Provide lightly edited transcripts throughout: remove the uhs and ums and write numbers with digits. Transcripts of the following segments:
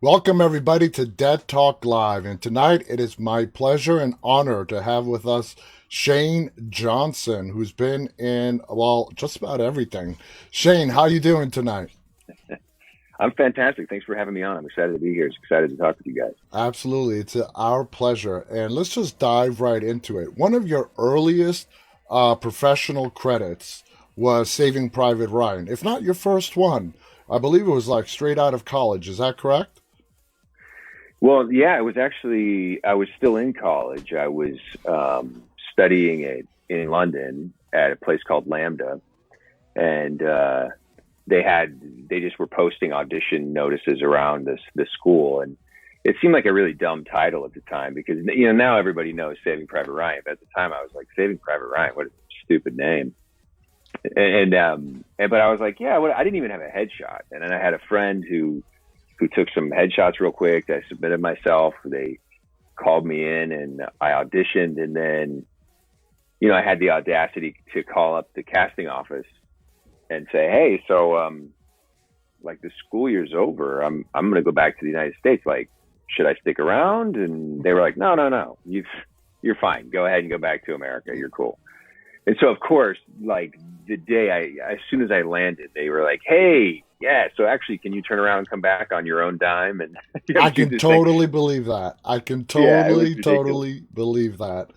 Welcome, everybody, to Dead Talk Live. And tonight it is my pleasure and honor to have with us Shane Johnson, who's been in, well, just about everything. Shane, how you doing tonight? I'm fantastic. Thanks for having me on. I'm excited to be here. Excited to talk with you guys. Absolutely. It's our pleasure. And let's just dive right into it. One of your earliest professional credits was Saving Private Ryan, if not your first one. I believe it was like straight out of college. Is that correct? Well, yeah, it was actually, I was still in college. I was studying it in London at a place called Lambda. And they just were posting audition notices around the school. And it seemed like a really dumb title at the time because, now everybody knows Saving Private Ryan. But at the time I was like, Saving Private Ryan, what a stupid name. But I was like, yeah, I didn't even have a headshot. And then I had a friend who took some headshots real quick. I submitted myself. They called me in and I auditioned. And then, I had the audacity to call up the casting office and say, hey, so, like the school year's over. I'm going to go back to the United States. Like, should I stick around? And they were like, no, you're fine. Go ahead and go back to America. You're cool. And so, of course, like the day as soon as I landed, they were like, hey, yeah, so actually, can you turn around and come back on your own dime? And I can totally believe that. I can yeah, it was totally, ridiculous. totally believe that.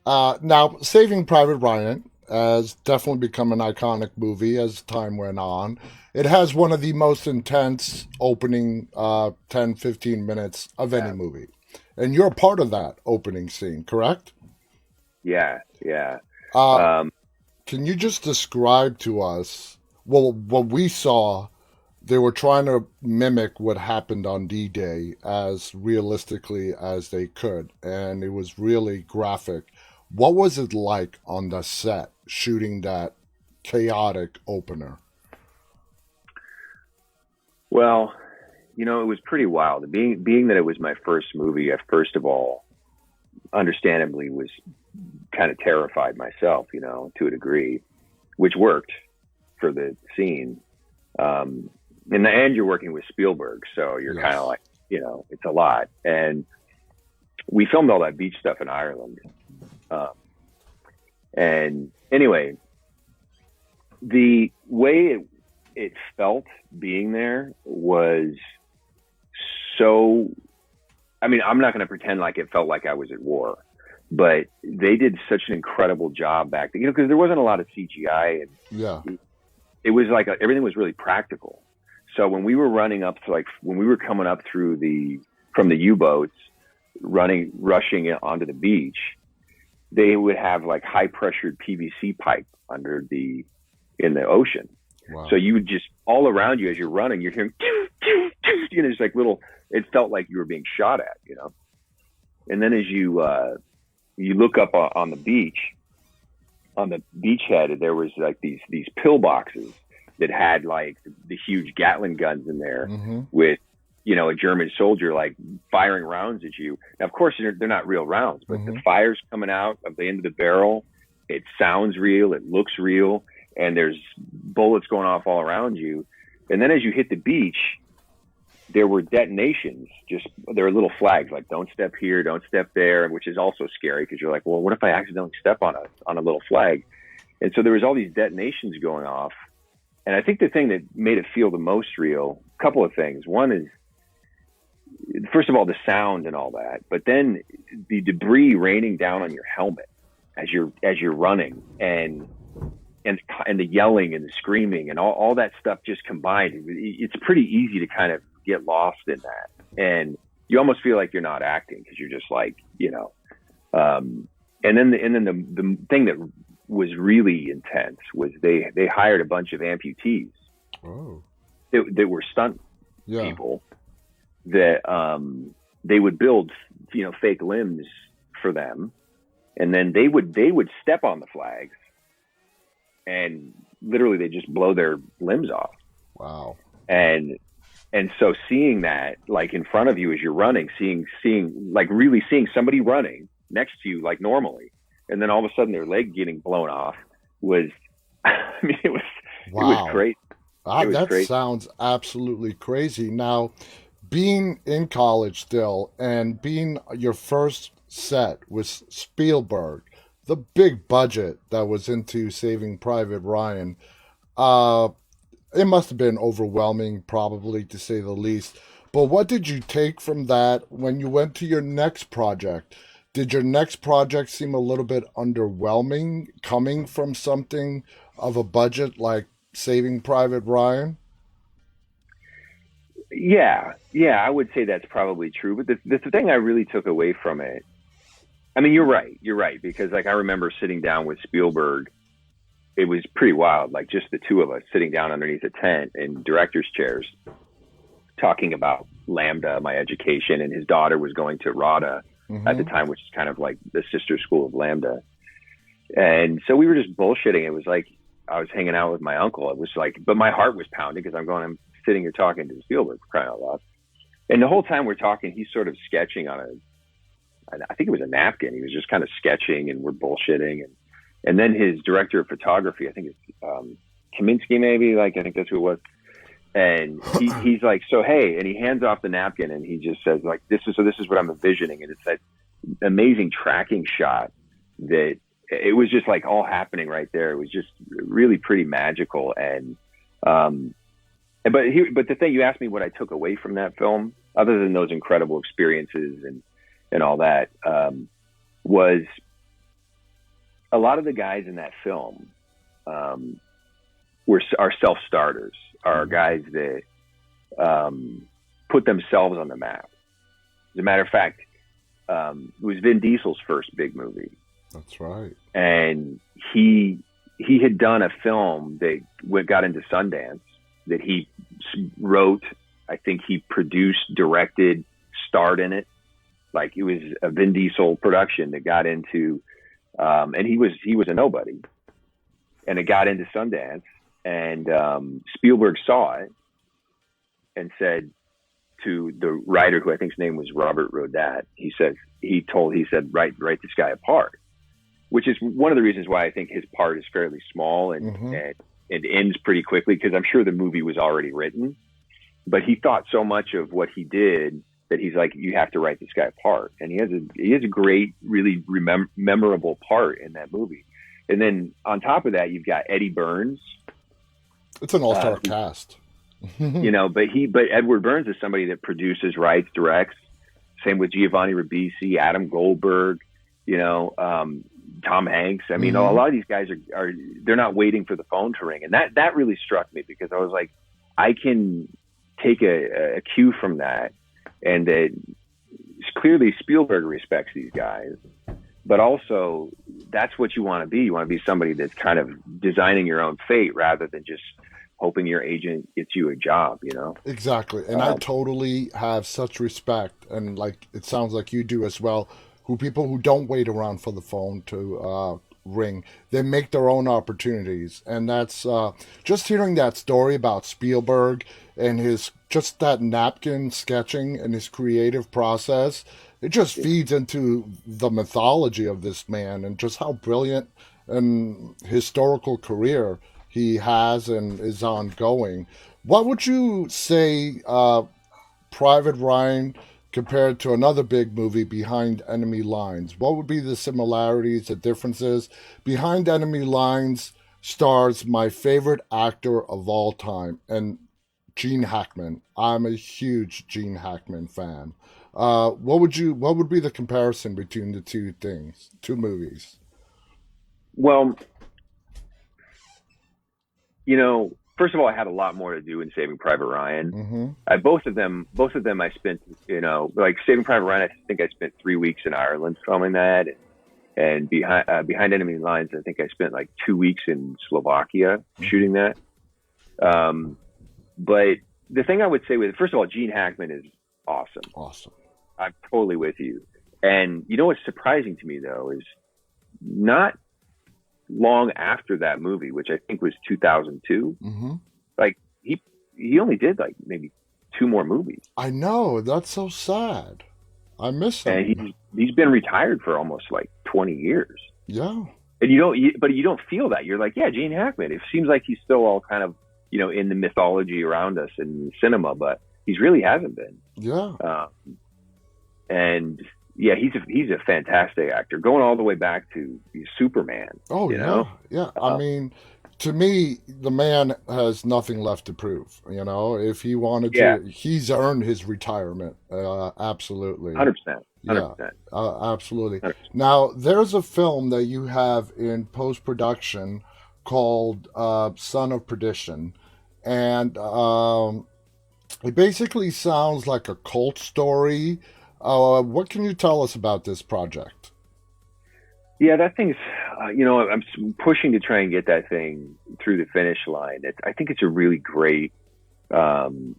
Now, Saving Private Ryan has definitely become an iconic movie as time went on. It has one of the most intense opening 10, 15 minutes of any Yeah, movie. And you're a part of that opening scene, correct? yeah, yeah. Uh, Um, can you just describe to us, well, what we saw? They were trying to mimic what happened on D Day as realistically as they could, and it was really graphic. What was it like on the set shooting that chaotic opener? well, it was pretty wild. Being that it was my first movie, I first of all, understandably, was kind of terrified myself, to a degree, which worked for the scene. In the end, you're working with Spielberg, so you're kind of Yes. like, it's a lot. And we filmed all that beach stuff in Ireland. Um, and anyway, the way it felt being there was so. I mean, I'm not going to pretend like it felt like I was at war, but they did such an incredible job back then, because there wasn't a lot of CGI, Yeah. and it was like everything was really practical. So when we were running up to when we were coming up through from the U-boats, rushing onto the beach, they would have like high pressured PVC pipe in the ocean. So Wow. you would just all around you as you're running, you're hearing, just like little, it felt like you were being shot at. And then as you look up on the beach, on the beachhead, there was like these pillboxes that had like the huge Gatling guns in there Mm-hmm. with, a German soldier like firing rounds at you. Now, of course, they're not real rounds, but the Mm-hmm. fire's coming out of the end of the barrel. It sounds real. It looks real. And there's bullets going off all around you. And then as you hit the beach, there were detonations. There were little flags like "Don't step here, don't step there," which is also scary because you're like, well, what if I accidentally step on a little flag? And so there was all these detonations going off. And I think the thing that made it feel the most real, a couple of things. One is, first of all, the sound and all that, but then the debris raining down on your helmet as you're running, and the yelling and the screaming and all that stuff just combined. It's pretty easy to kind of get lost in that, and you almost feel like you're not acting because you're just like, and then the thing that was really intense was they hired a bunch of amputees Oh. that were stunt Yeah. people that they would build fake limbs for them, and then they would step on the flags and literally they just blow their limbs off. Wow. And so seeing that like in front of you as you're running, seeing like really seeing somebody running next to you like normally, and then all of a sudden their leg getting blown off was I mean it was Wow. great. It was That great. sounds absolutely crazy. Now, being in college still and being your first set with Spielberg, the big budget that was into Saving Private Ryan, uh, it must have been overwhelming, probably to say the least. But what did you take from that when you went to your next project? Did your next project seem a little bit underwhelming coming from something of a budget like Saving Private Ryan? Yeah, I would say that's probably true. But the thing I really took away from it, I mean, you're right, because like I remember sitting down with Spielberg. It was pretty wild, like just the two of us sitting down underneath a tent in director's chairs, talking about Lambda, my education, and his daughter was going to RADA at the Mm-hmm. time, which is kind of like the sister school of Lambda. And so we were just bullshitting. It was like I was hanging out with my uncle. It was like, but my heart was pounding because I'm sitting here talking to Spielberg, for crying out loud. And the whole time we're talking, he's sort of sketching on I think it was a napkin. He was just kind of sketching, and we're bullshitting. And then his director of photography, I think it's Kaminsky, maybe, like I think that's who it was. And he's like, so hey, and he hands off the napkin, and he just says like, this is what I'm envisioning, and it's that amazing tracking shot that it was just like all happening right there. It was just really pretty magical. And but the thing you asked me, what I took away from that film, other than those incredible experiences and all that, was a lot of the guys in that film are self-starters, are guys that put themselves on the map. As a matter of fact, it was Vin Diesel's first big movie, That's right. and he had done a film that got into Sundance that he wrote. I think he produced, directed, starred in it. Like it was a Vin Diesel production that got into, and he was a nobody, and it got into Sundance, and Spielberg saw it and said to the writer, who I think his name was Robert Rodat, he said, write this guy a part, which is one of the reasons why I think his part is fairly small and Mm-hmm. and ends pretty quickly, because I'm sure the movie was already written, but he thought so much of what he did that he's like, you have to write this guy a part. And he has a great, really memorable part in that movie. And then on top of that, you've got Eddie Burns, It's an all-star cast. but Edward Burns is somebody that produces, writes, directs. Same with Giovanni Ribisi, Adam Goldberg, Tom Hanks. I mean, a lot of these guys they're not waiting for the phone to ring. And that really struck me, because I was like, I can take a cue from that. And that clearly Spielberg respects these guys, but also that's what you want to be. You want to be somebody that's kind of designing your own fate rather than just hoping your agent gets you a job, Exactly. And I totally have such respect, and like it sounds like you do as well, people who don't wait around for the phone to ring. They make their own opportunities. And that's just hearing that story about Spielberg and his just that napkin sketching and his creative process. It just feeds into the mythology of this man and just how brilliant and historical career he has and is ongoing. What would you say Private Ryan compared to another big movie, Behind Enemy Lines? What would be the similarities, the differences? Behind Enemy Lines stars my favorite actor of all time, and Gene Hackman. I'm a huge Gene Hackman fan. What would be the comparison between the two movies? Well, first of all, I had a lot more to do in Saving Private Ryan. Mm-hmm. Both of them I spent, like Saving Private Ryan, I think I spent 3 weeks in Ireland filming that. And Behind Enemy Lines, I think I spent like 2 weeks in Slovakia shooting that. But the thing I would say first of all, Gene Hackman is awesome. Awesome. I'm totally with you. And what's surprising to me, though, is not long after that movie, which I think was 2002, Mm-hmm. like he only did like maybe 2 more movies. I know, that's so sad. I miss him. And he's been retired for almost like 20 years. Yeah. And but you don't feel that. You're like, yeah, Gene Hackman. It seems like he's still all kind of, in the mythology around us in cinema, but He's really hasn't been. Yeah. Uh, and yeah, he's a fantastic actor, going all the way back to Superman. Oh You yeah, know, yeah. I uh, mean, to me, the man has nothing left to prove. If he wanted yeah, to, he's earned his retirement. Absolutely. 100%, hundred Yeah, percent. absolutely. Now, there's a film that you have in post production called Son of Perdition, and it basically sounds like a cult story. What can you tell us about this project? Yeah, that thing's, pushing to try and get that thing through the finish line. I think it's a really great, um,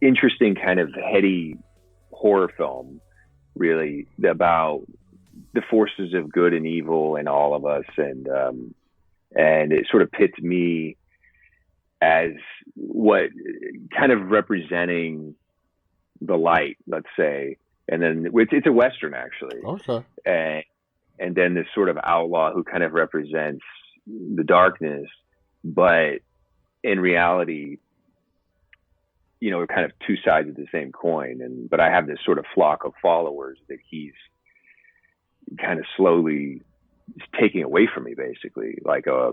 interesting kind of heady horror film, really about the forces of good and evil in all of us, and it sort of pits me as what kind of representing the light, let's say, and then it's a western actually, Okay. and then this sort of outlaw who kind of represents the darkness, but in reality, we're kind of two sides of the same coin. And but I have this sort of flock of followers that he's kind of slowly taking away from me, basically, like a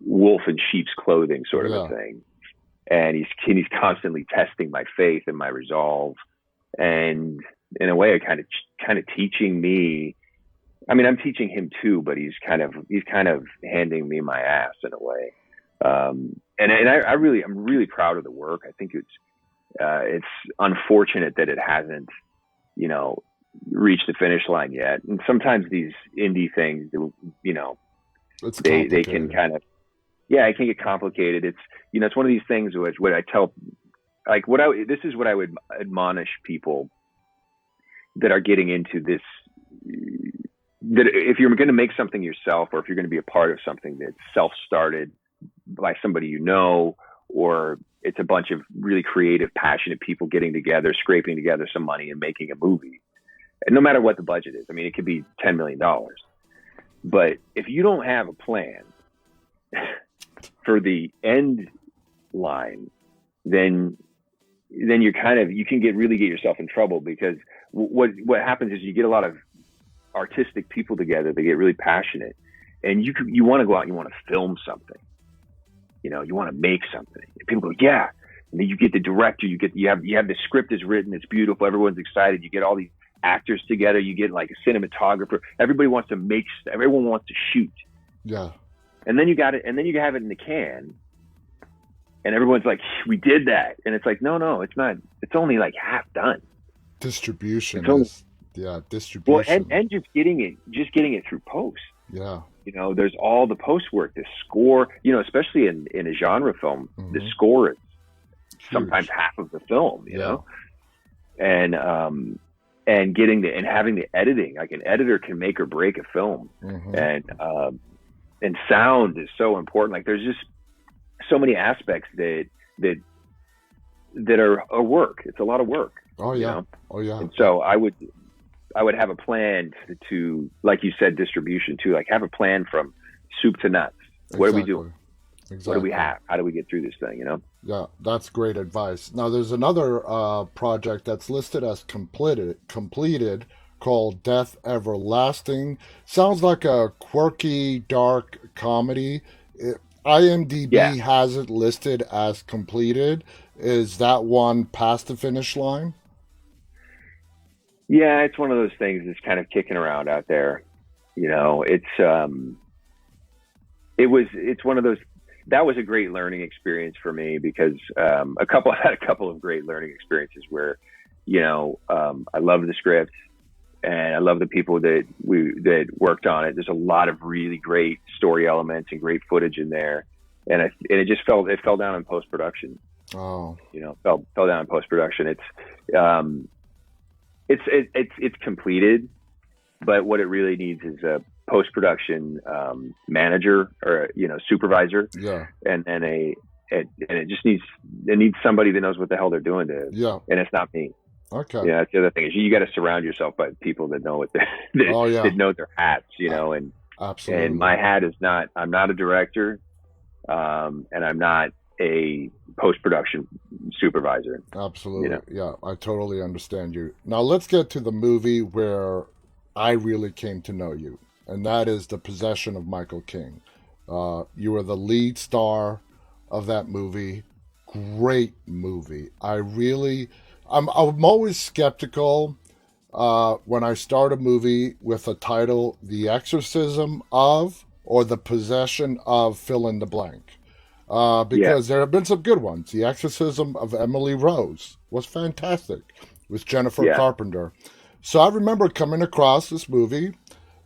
wolf in sheep's clothing sort of a Yeah. thing. And he's constantly testing my faith and my resolve, and in a way, kind of teaching me. I mean, I'm teaching him too, but he's kind of handing me my ass in a way. I'm really proud of the work. I think it's unfortunate that it hasn't, you know, reached the finish line yet. And sometimes these indie things, It's they can complicated. kind of, yeah, it can get complicated. It's one of these things which what I tell, like this is what I would admonish people that are getting into this, that if you're going to make something yourself, or if you're going to be a part of something that's self-started by somebody or it's a bunch of really creative, passionate people getting together, scraping together some money and making a movie. And no matter what the budget is, I mean, it could be $10 million. But if you don't have a plan for the end line, then you can really get yourself in trouble, because what happens is you get a lot of artistic people together. They get really passionate, and you want to go out and you want to film something. You want to make something. And people go, yeah. And then you get the director. You have the script is written. It's beautiful. Everyone's excited. You get all these actors together. You get like a cinematographer. Everybody wants to make. Everyone wants to shoot. Yeah. And then you got it. And then you have it in the can. And everyone's like, we did that. And it's like, no, it's not. It's only like half done. Distribution It's only, is, yeah, well, distribution. and just getting it through post. Yeah. There's all the post work, the score, especially in a genre film, the Hmm. score is sometimes Huge. half of the film, Yeah. and having the editing, like an editor can make or break a film, Hmm. and sound is so important. Like there's just so many aspects that are work. It's a lot of work, Oh you yeah. know? Oh yeah. And so I would have a plan to, like you said, distribution too. Like have a plan from soup to nuts. What are we doing? Exactly. What do we have? How do we get through this thing? Yeah, that's great advice. Now, there's another project that's listed as completed called Death Everlasting. Sounds like a quirky, dark comedy. Yeah, IMDb has it listed as completed. Is that one past the finish line? yeah. It's one of those things that's kind of kicking around out there. It's one of those. That was a great learning experience for me, because I had a couple of great learning experiences where, I love the script and I love the people that worked on it. There's a lot of really great story elements and great footage in there, and it fell down in post production. Oh, Fell down in post production. It's completed, but what it really needs is a post production manager, or supervisor, yeah, and it needs somebody that knows what the hell they're doing yeah. and it's not me. Okay. That's the other thing, is you got to surround yourself by people that know Oh, yeah. that know their hats, and Absolutely. my hat is not. I'm not a director, and I'm not a post production supervisor. Absolutely. You know, Yeah, I totally understand you. Now let's get to the movie where I really came to know you, and that is The Possession of Michael King. You were the lead star of that movie. Great movie. I'm always skeptical when I start a movie with a title, The Exorcism of, or The Possession of fill in the blank. yeah, Because there have been some good ones. The Exorcism of Emily Rose was fantastic with Jennifer yeah. Carpenter. So I remember coming across this movie,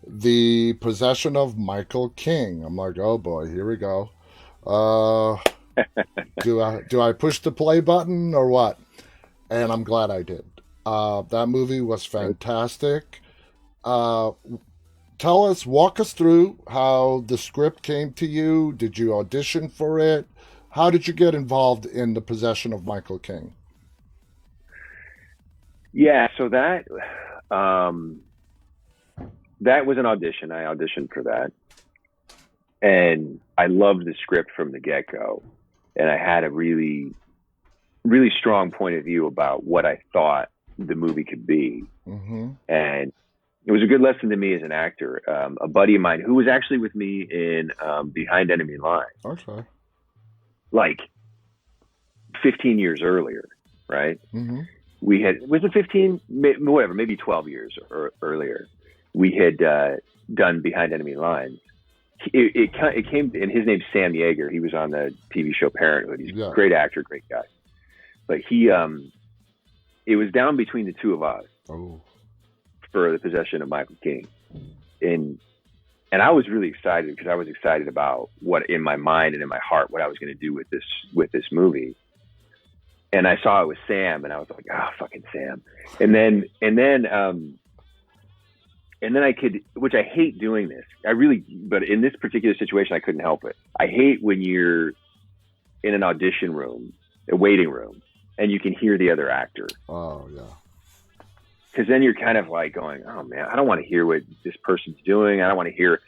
The Possession of Michael King. I'm like, oh boy, here we go. Uh, do I push the play button or what? And I'm glad I did. That movie was fantastic. Uh, walk us through how the script came to you. Did you audition for it? How did you get involved in The Possession of Michael King? Yeah, so that was an audition. I auditioned for that, and I loved the script from the get go, and I had a really, really strong point of view about what I thought the movie could be, Mm-hmm. and it was a good lesson to me as an actor. A buddy of mine who was actually with me in Behind Enemy Lines, Okay. like 15 years earlier, right? Mm-hmm. We had, was it 15, whatever, maybe 12 years earlier, we had done Behind Enemy Lines. It came, and his name's Sam Yeager. He was on the TV show Parenthood. He's a great actor, great guy. But it was down between the two of us for The Possession of Michael King. And I was really excited because I was excited about what in my mind and in my heart, what I was going to do with this movie. And I saw it with Sam, and I was like, fucking Sam. And then I could, which I hate doing this. But in this particular situation, I couldn't help it. I hate when you're in an audition room, a waiting room, and you can hear the other actor. Oh, yeah. Because then you're kind of like going, oh man, I don't want to hear what this person's doing. I don't want to hear,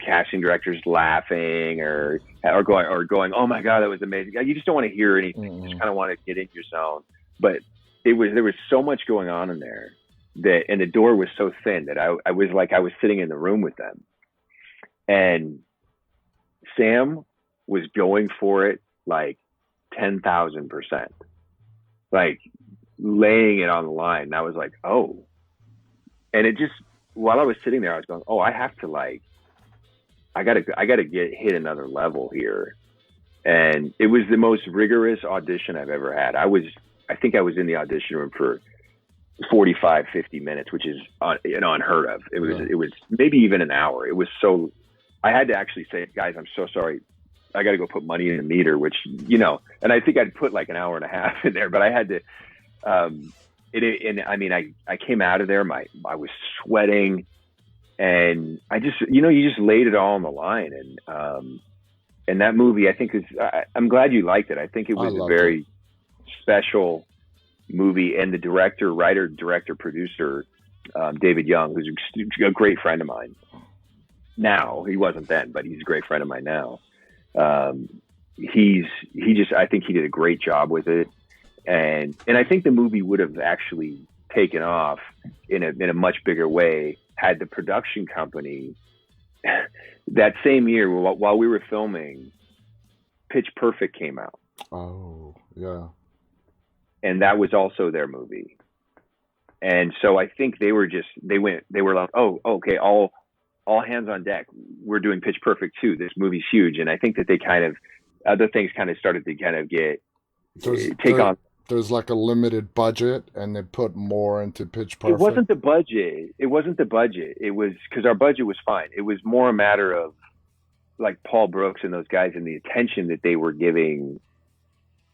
casting directors laughing or going, oh my God, that was amazing. You just don't want to hear anything. Mm-hmm. You just kind of want to get in your zone. But there was so much going on in there and the door was so thin that I was sitting in the room with them, and Sam was going for it like 10,000%, like laying it on the line. And I was like, oh, and it just, while I was sitting there, I was going, oh, I have to I gotta hit another level here. And it was the most rigorous audition I've ever had. I think I was in the audition room for 45, 50 minutes, which is unheard of. It was maybe even an hour. It was so, I had to actually say, guys, I'm so sorry. I got to go put money in the meter, which, and I think I'd put like an hour and a half in there, but I had to, I came out of there, I was sweating, and I just, you just laid it all on the line. And that movie, I think I'm glad you liked it. I think it was a very special movie, and the writer, director, producer, David Young, who's a great friend of mine now. He wasn't then, but he's a great friend of mine now. I think he did a great job with it. And I think the movie would have actually taken off in a much bigger way had the production company that same year, while we were filming, Pitch Perfect came out. Oh, yeah. And that was also their movie. And so I think they were like, oh, okay, all hands on deck. We're doing Pitch Perfect too. This movie's huge. And I think that they other things started to kind of take on. There's like a limited budget, and they put more into Pitch Perfect. It wasn't the budget. It was because our budget was fine. It was more a matter of like Paul Brooks and those guys and the attention that they were giving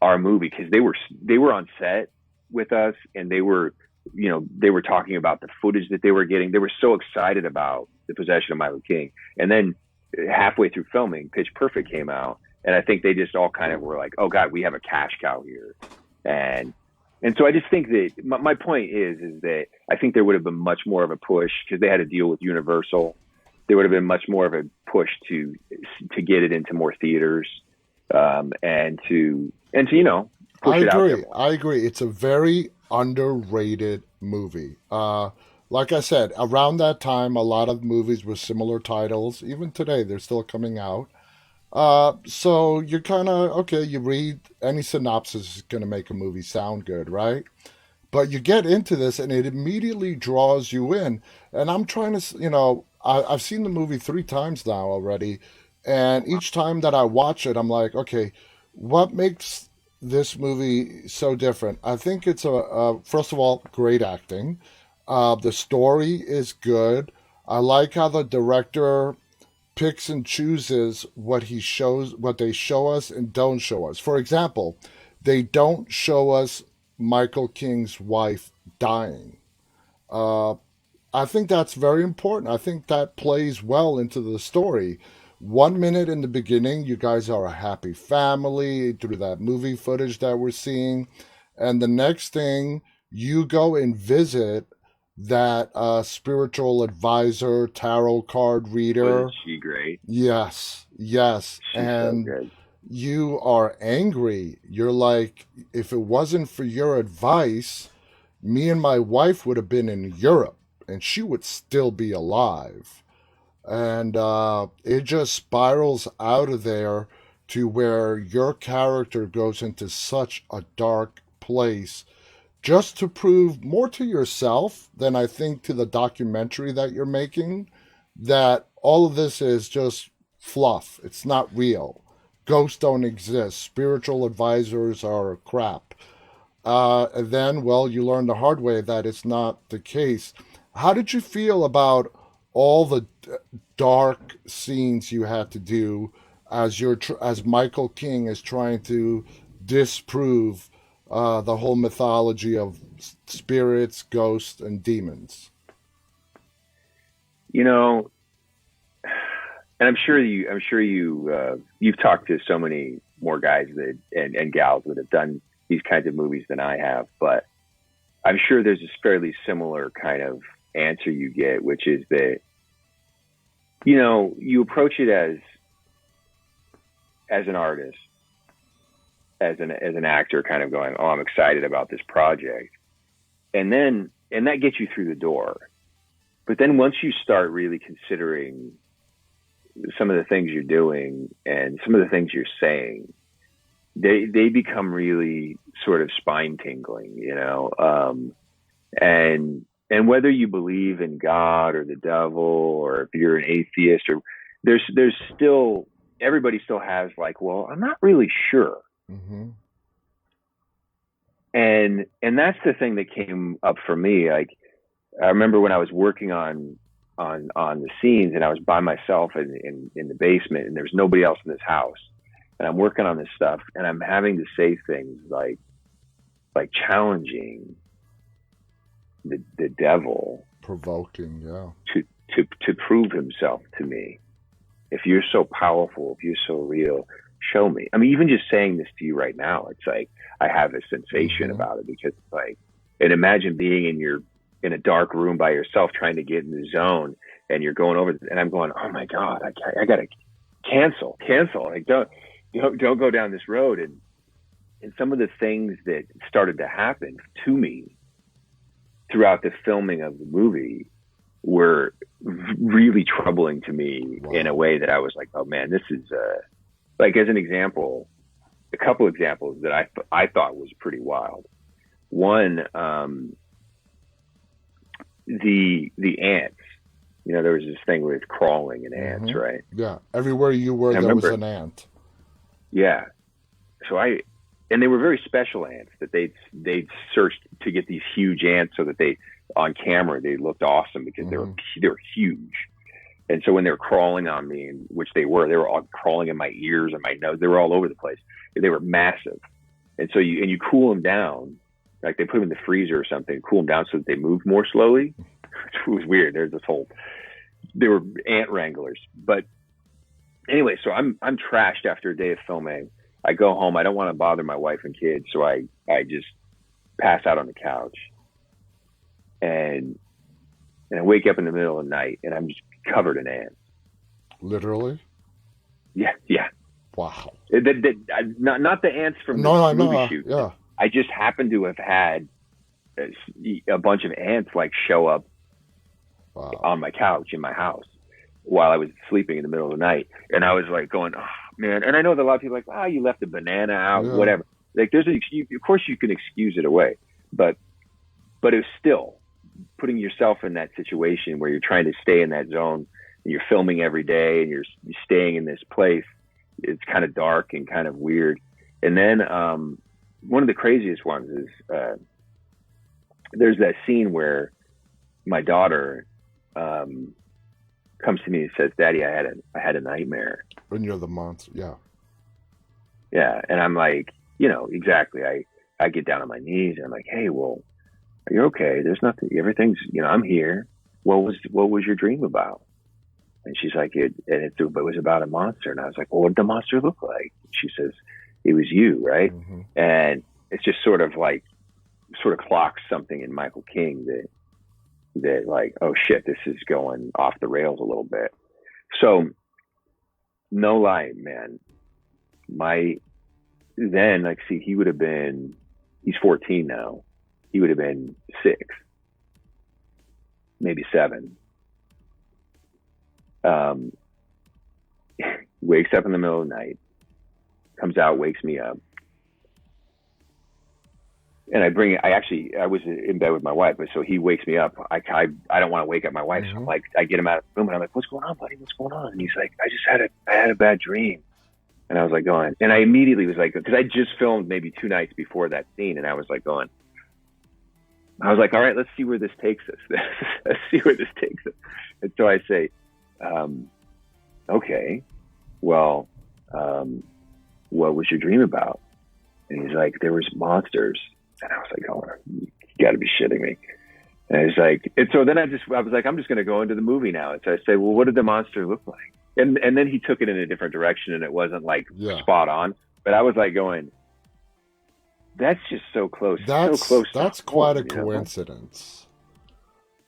our movie, because they were on set with us, and they were talking about the footage that they were getting. They were so excited about The Possession of Michael King. And then halfway through filming, Pitch Perfect came out, and I think they just all kind of were like, oh God, we have a cash cow here. And so I just think that my point is that I think there would have been much more of a push, because they had to deal with Universal. There would have been much more of a push to get it into more theaters. and to I push it out there agree. more. I agree. It's a very underrated movie. Like I said, around that time, a lot of movies with similar titles, even today, they're still coming out. So you're kind of okay. You read any synopsis is going to make a movie sound good, right? But you get into this, and it immediately draws you in. And I'm trying to, I've seen the movie 3 times now already, and each time that I watch it, I'm like, okay, what makes this movie so different? I think it's first of all, great acting. The story is good. I like how the director picks and chooses what they show us and don't show us. For example, they don't show us Michael King's wife dying. Uh, I think that's very important. I think that plays well into the story. 1 minute in the beginning, you guys are a happy family through that movie footage that we're seeing. And the next thing, you go and visit that spiritual advisor, tarot card Wasn't reader. she great? Yes, yes. She's so And good. you are angry. You're like, if it wasn't for your advice, me and my wife would have been in Europe and she would still be alive. And it just spirals out of there to where your character goes into such a dark place just to prove more to yourself than I think to the documentary that you're making that all of this is just fluff. It's not real. Ghosts don't exist. Spiritual advisors are crap. And then, well, you learn the hard way that it's not the case. How did you feel about all the dark scenes you had to do as Michael King is trying to disprove the whole mythology of spirits, ghosts, and demons? You know, and you've talked to so many more guys that and gals that have done these kinds of movies than I have, but I'm sure there's a fairly similar kind of answer you get, which is that you approach it as an artist, as an actor, kind of going, oh, I'm excited about this project, and that gets you through the door. But then once you start really considering some of the things you're doing and some of the things you're saying, they become really sort of spine tingling, and whether you believe in God or the devil, or if you're an atheist, or there's still, everybody still has like, well, I'm not really sure. Mm-hmm. And that's the thing that came up for me. Like, I remember when I was working on the scenes, and I was by myself in the basement, and there's nobody else in this house, and I'm working on this stuff, and I'm having to say things like challenging the devil Provoking, yeah. to prove himself to me. If you're so powerful, if you're so real, show me. I mean, even just saying this to you right now, it's like I have a sensation Mm-hmm. about it, because it's like, and imagine being in a dark room by yourself trying to get in the zone, and you're going over, and I'm going, oh my God, I gotta cancel. Like, don't go down this road. And some of the things that started to happen to me throughout the filming of the movie were really troubling to me. Wow. In a way that I was like, oh man, this is like, as an example, a couple examples that I thought was pretty wild. One, the ants. There was this thing with crawling and ants, Mm-hmm. right? Yeah. Everywhere you were, I there was remember, an ant. yeah. So and they were very special ants that they'd searched to get these huge ants, so that on camera they looked awesome, because Mm-hmm. they were huge. And so when they were crawling on me, and which they were all crawling in my ears and my nose, they were all over the place. They were massive. And so you cool them down, like they put them in the freezer or something, cool them down so that they moved more slowly. It was weird. They were ant wranglers. But anyway, so I'm trashed after a day of filming. I go home. I don't want to bother my wife and kids, so I just pass out on the couch, and I wake up in the middle of the night, and I'm just covered in ants. Literally? Yeah. Wow. Not the ants from No, the I movie know. shoot. Yeah. I just happened to have had a bunch of ants like show up Wow. on my couch in my house while I was sleeping in the middle of the night, and I was like going, oh man. And I know that a lot of people are like, oh, you left a banana out, Yeah. whatever. Like there's of course you can excuse it away, but it's still putting yourself in that situation where you're trying to stay in that zone and you're filming every day and you're staying in this place. It's kind of dark and kind of weird. And then one of the craziest ones is there's that scene where my daughter comes to me and says, "Daddy, I had a nightmare." When you're the monster. Yeah. Yeah, and I'm like, exactly. I get down on my knees and I'm like, "Hey, well, are you okay? There's nothing. Everything's, I'm here. What was your dream about?" And she's like, it was about a monster. And I was like, "Well, what did the monster look like?" She says, "It was you, right?" Mm-hmm. And it's just sort of clocks something in Michael King that like, oh shit, this is going off the rails a little bit. So no lie, man. He would have been, he's 14 now. He would have been 6, maybe 7. Wakes up in the middle of the night, comes out, wakes me up. And I was in bed with my wife, but so he wakes me up. I don't want to wake up my wife. Mm-hmm. So I'm like, I get him out of the room and I'm like, "What's going on, buddy? What's going on?" And he's like, I had a bad dream. And I was like going, and I immediately was like, because I just filmed maybe 2 nights before that scene. And I was like, all right, let's see where this takes us. Let's see where this takes us. And so I say, okay, well, what was your dream about? And he's like, there was monsters. And I was like, oh, you got to be shitting me. And he's like, and so then I was like, I'm just going to go into the movie now. And so I say, well, what did the monster look like? And then he took it in a different direction, and it wasn't like spot on. But I was like going, that's just so close. That's quite a coincidence.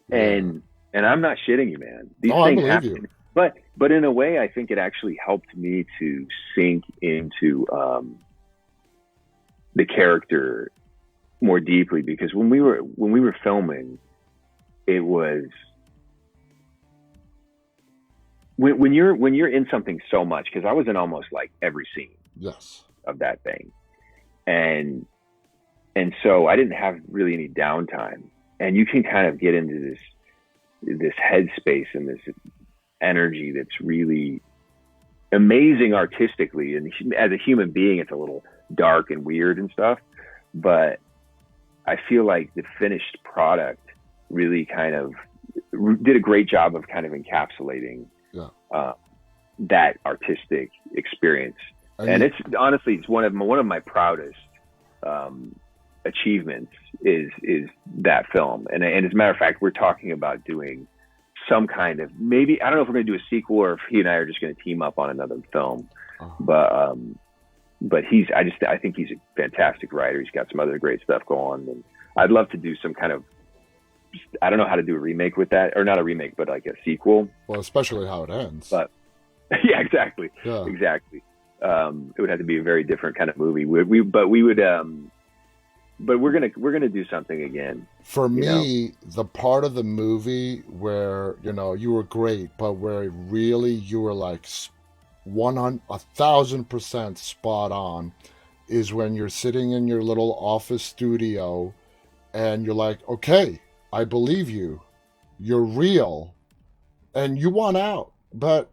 And I'm not shitting you, man. These things I believe you. But in a way, I think it actually helped me to sink into the character more deeply, because when we were filming, it was when you're in something so much, because I was in almost like every scene of that thing, and so I didn't have really any downtime, and you can kind of get into this headspace and this energy that's really amazing artistically, and as a human being it's a little dark and weird and stuff, but I feel like the finished product really kind of did a great job of kind of encapsulating that artistic experience. And it's honestly, it's one of my proudest achievements is that film. And as a matter of fact, we're talking about doing some kind of, maybe, I don't know if we're going to do a sequel or if he and I are just going to team up on another film. But I think he's a fantastic writer. He's got some other great stuff going, and I'd love to do some kind of, I don't know how to do a remake with that, or not a remake, but like a sequel. Well, especially how it ends. But yeah, exactly. Yeah. Exactly. It would have to be a very different kind of movie. But we're gonna do something again. For me, the part of the movie where you were great, but where really you were like 1,000% spot on, is when you're sitting in your little office studio, and you're like, okay, I believe you, you're real, and you want out, but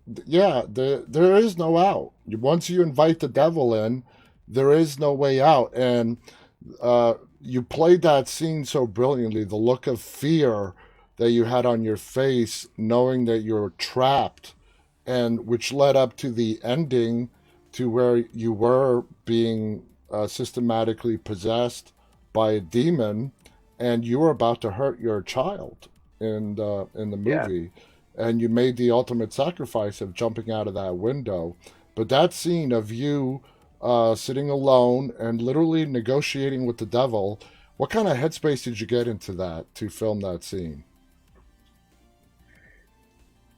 there is no out. Once you invite the devil in, there is no way out. And you played that scene so brilliantly, the look of fear that you had on your face, knowing that you're trapped, and which led up to the ending, to where you were being systematically possessed by a demon, and you were about to hurt your child in the movie. Yeah. And you made the ultimate sacrifice of jumping out of that window. But that scene of you sitting alone and literally negotiating with the devil, what kind of headspace did you get into that to film that scene?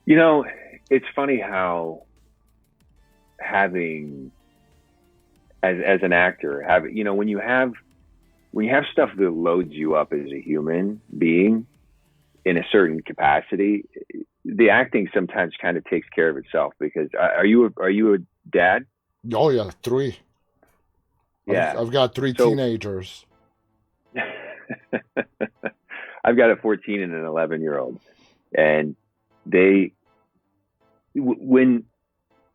It's funny how having as an actor, when you have stuff that loads you up as a human being in a certain capacity, the acting sometimes kind of takes care of itself. Because are you a dad? Oh yeah, three. Yeah. I've got three So teenagers. I've got a 14 and an 11-year-old, and they when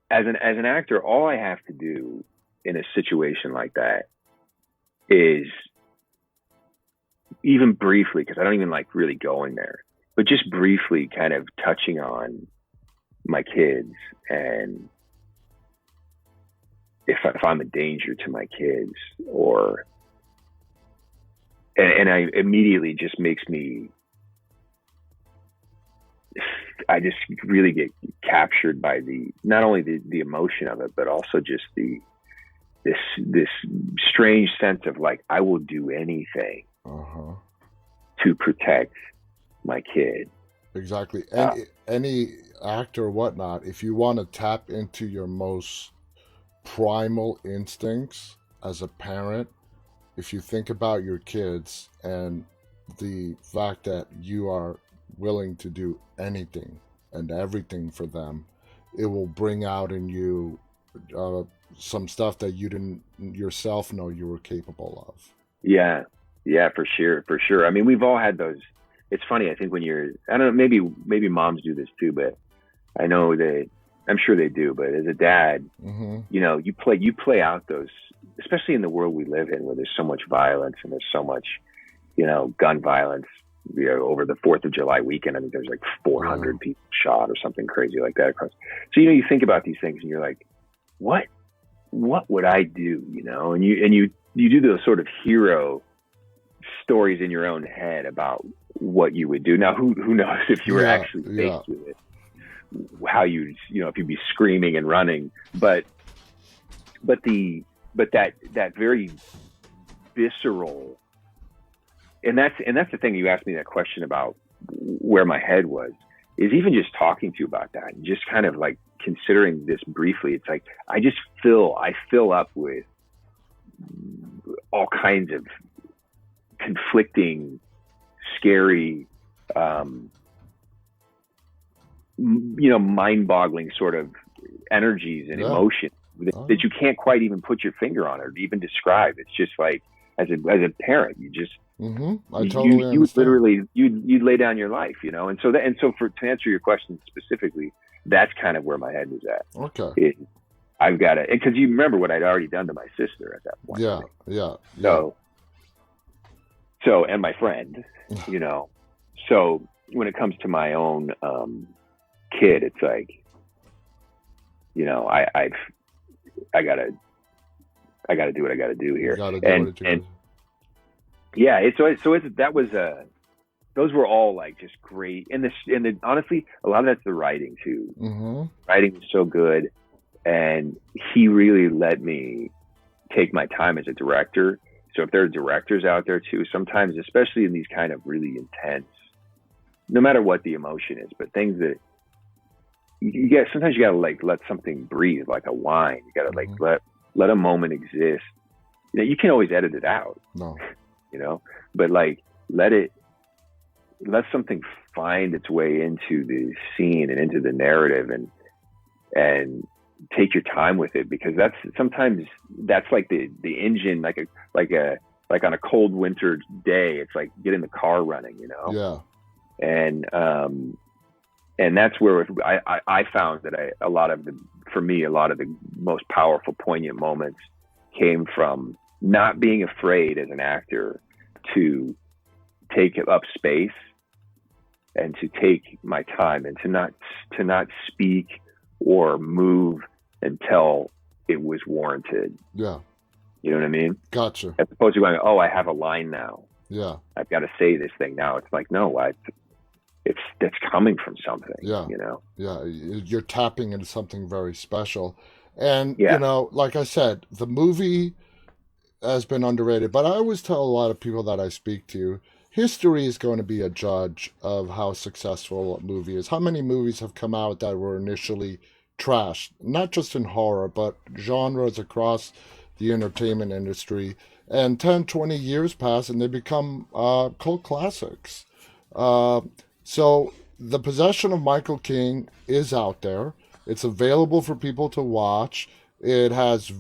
as an actor, all I have to do in a situation like that is, even briefly, because I don't even like really going there, but just briefly kind of touching on my kids, and if I'm a danger to my kids, or and I immediately just makes me, I just really get captured by not only the emotion of it, but also just this strange sense of like, I will do anything Uh-huh. to protect my kid. Exactly. Uh, Any actor or whatnot, if you want to tap into your most primal instincts as a parent, if you think about your kids and the fact that you are willing to do anything and everything for them, it will bring out in you uh, some stuff that you didn't yourself know you were capable of. yeah, yeah, for sure, for sure. I mean, we've all had those. It's funny. I think when I don't know, maybe moms do this too, but I know that I'm sure they do. But as a dad, Mm-hmm. you play out those, especially in the world we live in, where there's so much violence and there's so much, gun violence. Over the 4th of July weekend, I think there's like Yeah. 400 people shot or something crazy like that across. So you think about these things and you're like, what would I do? And you do those sort of hero stories in your own head about what you would do. Now, who knows if you were Yeah. actually Yeah. faced with it, how if you'd be screaming and running, but that very visceral, and that's the thing. You asked me that question about where my head was, is even just talking to you about that and just kind of like considering this briefly. It's like I fill up with all kinds of conflicting, scary, mind-boggling sort of energies and Yeah. emotions that you can't quite even put your finger on or even describe. It's just like, as a parent, you just Mm-hmm. I totally you would understand. literally you'd lay down your life, and so to answer your question specifically, that's kind of where my head was at. Okay. I've got to, because you remember what I'd already done to my sister at that point. Yeah. Yeah. Yeah. So and my friend, so when it comes to my own kid, it's like, I gotta do what I gotta do You here. gotta do what you And yeah, those were all like just great. And honestly, a lot of that's the writing too. Mm-hmm. Writing was so good, and he really let me take my time as a director. So if there are directors out there too, sometimes, especially in these kind of really intense, no matter what the emotion is, but things that sometimes you gotta like let something breathe, like a wine. You gotta like let a moment exist. You can't always edit it out, No. but like let something find its way into the scene and into the narrative, and take your time with it, because sometimes that's like the engine, like on a cold winter day, it's like getting the car running, Yeah. and that's where I found that a lot of the most powerful, poignant moments came from not being afraid as an actor to take up space and to take my time, and to not speak or move until it was warranted. Yeah. You know what I mean? Gotcha. As opposed to going, oh, I have a line now, Yeah. I've got to say this thing now. It's like, no, that's coming from something. Yeah. Yeah. You're tapping into something very special. And, Yeah. like I said, the movie has been underrated, but I always tell a lot of people that I speak to, history is going to be a judge of how successful a movie is. How many movies have come out that were initially trashed, not just in horror, but genres across the entertainment industry. And 10, 20 years pass and they become cult classics. Uh, so the possession of Michael King is out there. It's available for people to watch. It has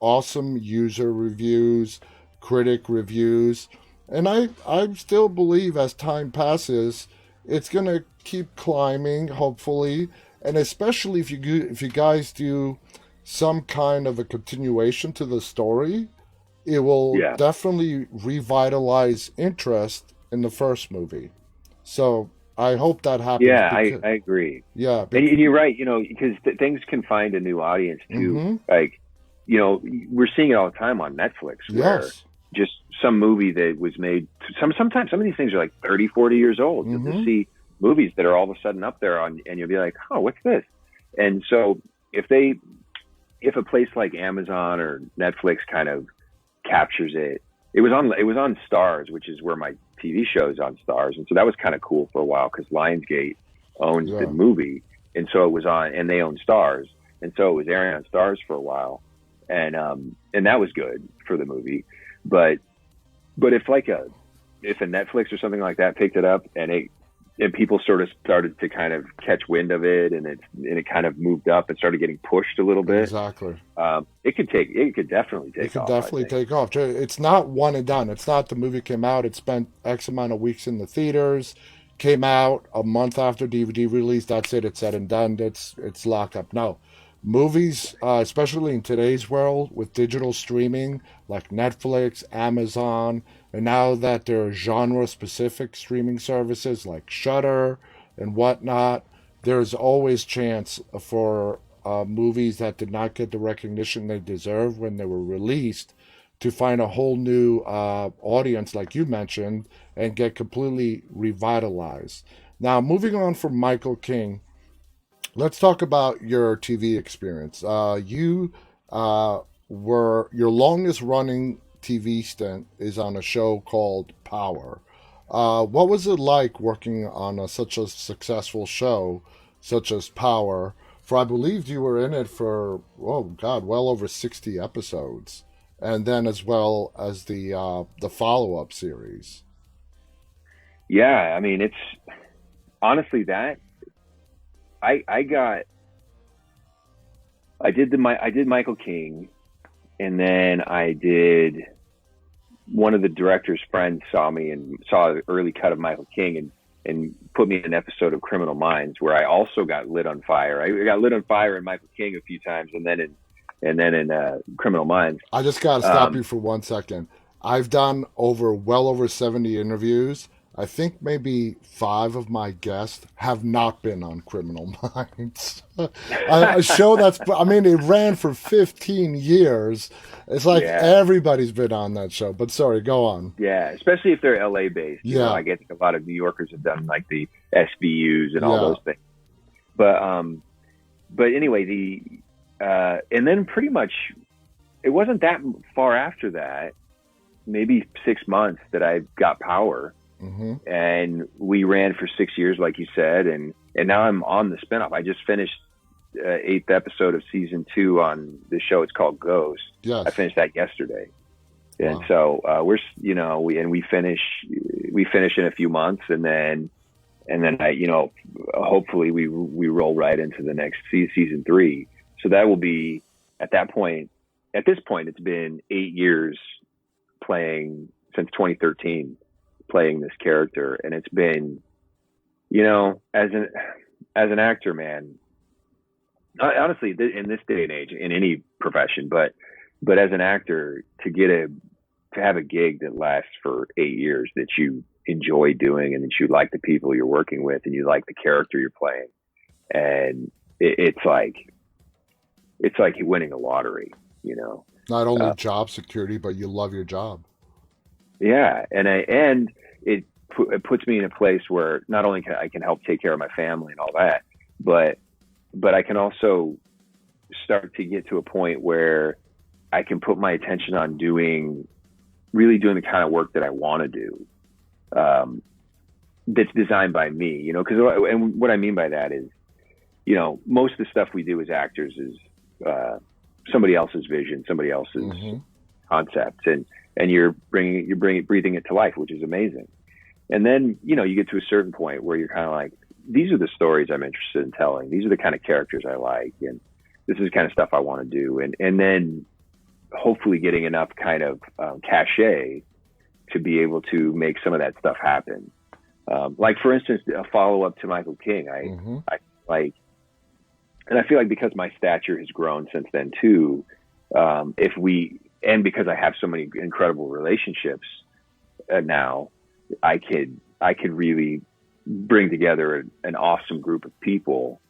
awesome user reviews, critic reviews, and I still believe as time passes, it's gonna keep climbing, hopefully, and especially if you guys do some kind of a continuation to the story, it will Yeah. definitely revitalize interest in the first movie. So I hope that happens Yeah, because I agree. yeah, And you're right, because things can find a new audience too. mm-hmm, Like, we're seeing it all the time on Netflix where yes, just some movie that was made, sometimes some of these things are like 30, 40 years old. You'll just mm-hmm, see movies that are all of a sudden up there and you'll be like, oh, what's this? And so if a place like Amazon or Netflix kind of captures it, it was on Stars, which is where my TV show is on Stars, and so that was kind of cool for a while because Lionsgate owns the yeah, movie, and so it was on, and they own Stars, and so it was airing on Stars for a while, and that was good for the movie, but if a Netflix or something like that picked it up and people sort of started to kind of catch wind of it, and it kind of moved up and started getting pushed a little bit. exactly. It could definitely It take could off, I definitely think. take off. It's not one and done. It's not the movie came out, it spent X amount of weeks in the theaters, came out a month after DVD release. That's it. It's said and done. It's locked up. No, movies, especially in today's world with digital streaming like Netflix, Amazon, and now that there are genre-specific streaming services like Shudder and whatnot, there's always chance for movies that did not get the recognition they deserve when they were released to find a whole new audience, like you mentioned, and get completely revitalized. Now, moving on from Michael King, let's talk about your TV experience. You were your longest running TV stint is on a show called Power. What was it like working on such a successful show such as Power? For I believe you were in it for oh god, well over 60 episodes, and then as well as the follow up series. Yeah, I mean, it's honestly that I got I did Michael King, and then I did one of the director's friends saw me and saw an early cut of Michael King and put me in an episode of Criminal Minds where I also got lit on fire. I got lit on fire in Michael King a few times, and then in Criminal Minds. I just got to stop you Um, for 1 second. I've done well over 70 interviews. I think maybe five of my guests have not been on Criminal Minds. A show I mean, it ran for 15 years. It's like yeah, everybody's been on that show. But sorry, go on. yeah, especially if they're LA based. Yeah, I get a lot of New Yorkers have done like the SVUs and all yeah. those things. But anyway, the and then pretty much it wasn't that far after that, maybe 6 months that I got Power, Hmm. and we ran for 6 years, like you said, and now I'm on the spinoff. I just finished eighth episode of season 2 on the show. It's called Ghost. I Yes. finished that yesterday, and Wow. so we finish in a few months, and then hopefully we roll right into the next season 3. So that will be at that point. At this point, it's been 8 years playing since 2013, playing this character, and it's been, as an actor, man. Honestly, in this day and age, in any profession, but as an actor, to have a gig that lasts for 8 years that you enjoy doing and that you like the people you're working with and you like the character you're playing, and it's like you're winning a lottery, you know. Not only Uh, job security, but you love your job. yeah, and it puts me in a place where not only can I can help take care of my family and all that, but I can also start to get to a point where I can put my attention on really doing the kind of work that I want to do. That's designed by me, because and what I mean by that is most of the stuff we do as actors is somebody else's vision, somebody else's Mm-hmm. concepts, and you're breathing it to life, which is amazing. And then, you get to a certain point where you're kind of like, these are the stories I'm interested in telling. These are the kind of characters I like. And this is the kind of stuff I want to do. And then hopefully getting enough kind of cachet to be able to make some of that stuff happen. Like, for instance, a follow-up to Michael King. Mm-hmm. I like, and I feel like because my stature has grown since then too, because I have so many incredible relationships now, I could really bring together an awesome group of people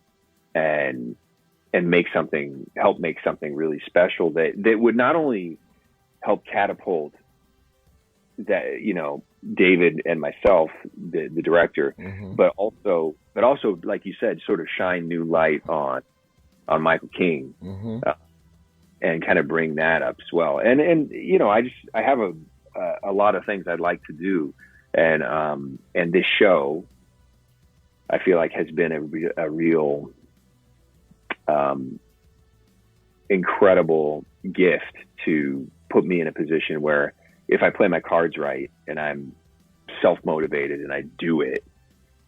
and help make something really special that would not only help catapult that, David and myself, the director, Mm-hmm. but also, like you said, sort of shine new light on Michael King, Mm-hmm. and kind of bring that up as well. And I have a lot of things I'd like to do. And this show, I feel like, has been a real, incredible gift to put me in a position where if I play my cards right and I'm self-motivated and I do it,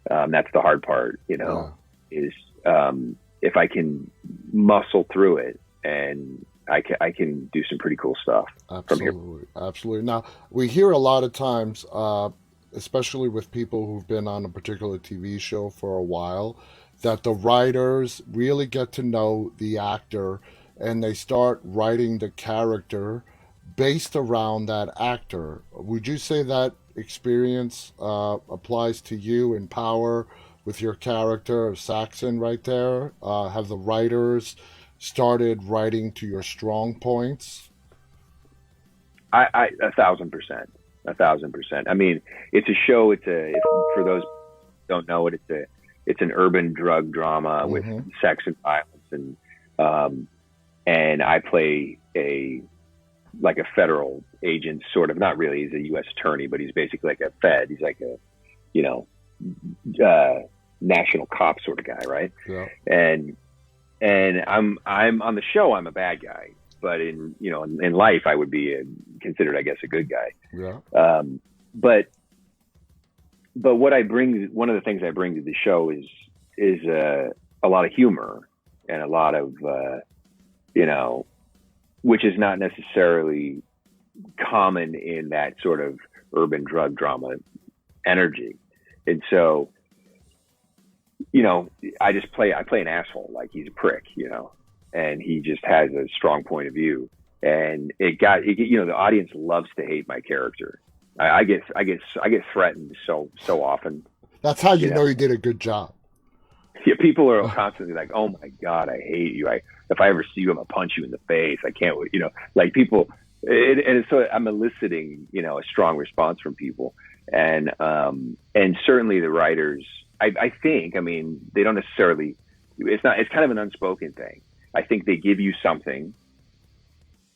that's the hard part, is if I can muscle through it, and I can do some pretty cool stuff from here. Absolutely. Now, we hear a lot of times, especially with people who've been on a particular TV show for a while, that the writers really get to know the actor and they start writing the character based around that actor. Would you say that experience applies to you in Power with your character of Saxon right there? Have the writers started writing to your strong points? I 1,000%. I mean, it's a show. For those who don't know it, it's an urban drug drama with Mm-hmm. sex and violence, and I play a federal agent, sort of. Not really. He's a U.S. attorney, but he's basically like a Fed. He's like a national cop sort of guy, right? Yeah. And I'm on the show, I'm a bad guy, but in life I would be considered, I guess, a good guy. Yeah. But what I bring, one of the things I bring to the show is a lot of humor and a lot of which is not necessarily common in that sort of urban drug drama energy. And so, I play an asshole, like he's a prick, and he just has a strong point of view. And the audience loves to hate my character. I get threatened so often. That's how you know you did a good job. Yeah, people are constantly like, "Oh my God, I hate you. If I ever see you, I'm gonna punch you in the face. I can't, like people." And so I'm eliciting, a strong response from people, and certainly the writers. I think, I mean, they don't necessarily. It's kind of an unspoken thing. I think they give you something.